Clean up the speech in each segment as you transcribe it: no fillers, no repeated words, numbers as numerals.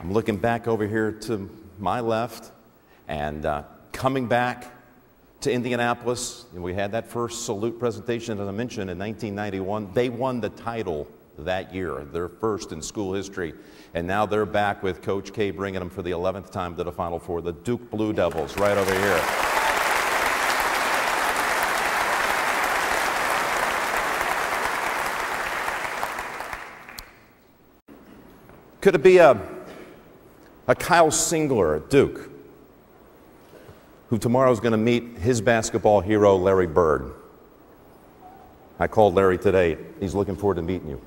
I'm looking back over here to my left, and coming back to Indianapolis, and we had that first salute presentation, as I mentioned, in 1991. They won the title that year, their first in school history, and now they're back with Coach K, bringing them for the 11th time to the Final Four, the Duke Blue Devils, right over here. Could it be a Kyle Singler at Duke, who tomorrow is going to meet his basketball hero, Larry Bird? I called Larry today. He's looking forward to meeting you.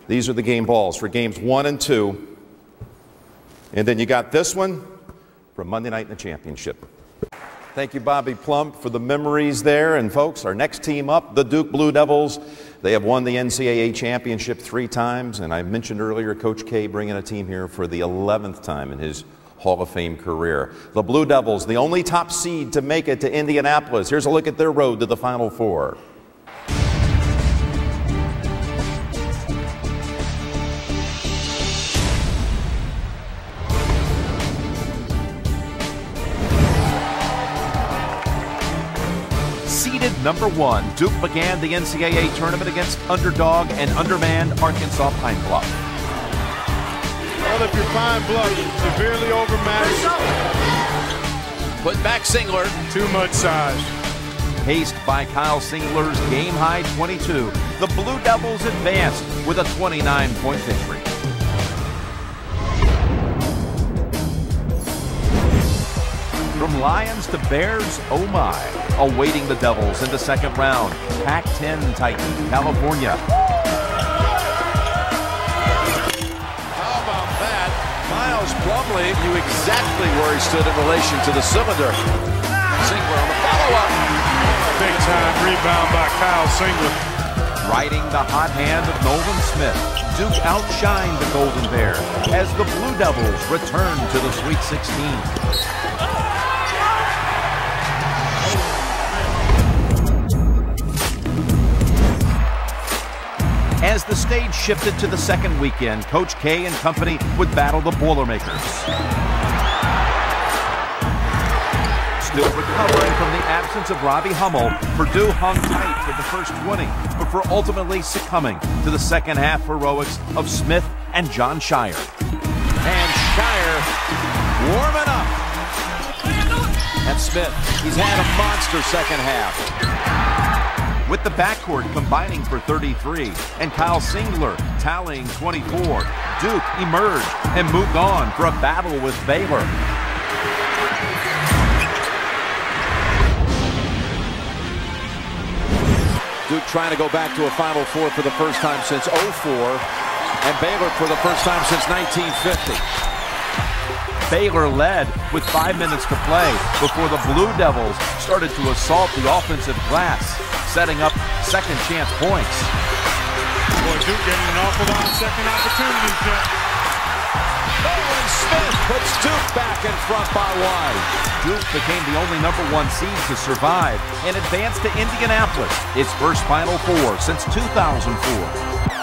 These are the game balls for games 1 and 2. And then you got this one from Monday night in the championship. Thank you, Bobby Plump, for the memories there. And folks, our next team up, the Duke Blue Devils. They have won the NCAA championship 3 times. And I mentioned earlier Coach K bringing a team here for the 11th time in his Hall of Fame career. The Blue Devils, the only top seed to make it to Indianapolis. Here's a look at their road to the Final Four. Seeded number 1, Duke began the NCAA tournament against underdog and undermanned Arkansas Pine Bluff. Well, if you're Pine Bluff, severely overmatched. Put back Singler. Too much size. Paced by Kyle Singler's game-high 22, the Blue Devils advanced with a 29-point victory. From Lions to Bears, oh my, awaiting the Devils in the second round. Pac-10 Titan, California. How about that? Miles Plumlee knew exactly where he stood in relation to the cylinder. Singler on the follow-up. Big time rebound by Kyle Singler. Riding the hot hand of Nolan Smith, Duke outshined the Golden Bear as the Blue Devils return to the Sweet 16. As the stage shifted to the second weekend, Coach K and company would battle the Boilermakers. Still recovering from the absence of Robbie Hummel, Purdue hung tight for the first 20 before ultimately succumbing to the second half heroics of Smith and Jon Scheyer. And Scheyer warming up. And Smith, he's had a monster second half. With the backcourt combining for 33 and Kyle Singler tallying 24, Duke emerged and moved on for a battle with Baylor. Duke trying to go back to a Final Four for the first time since '04, and Baylor for the first time since 1950. Baylor led with 5 minutes to play before the Blue Devils started to assault the offensive glass, setting up second chance points. Boy, Duke getting an awful lot of second opportunities there. Nolan Smith puts Duke back in front by 1. Duke became the only #1 seed to survive and advanced to Indianapolis, its first Final Four since 2004.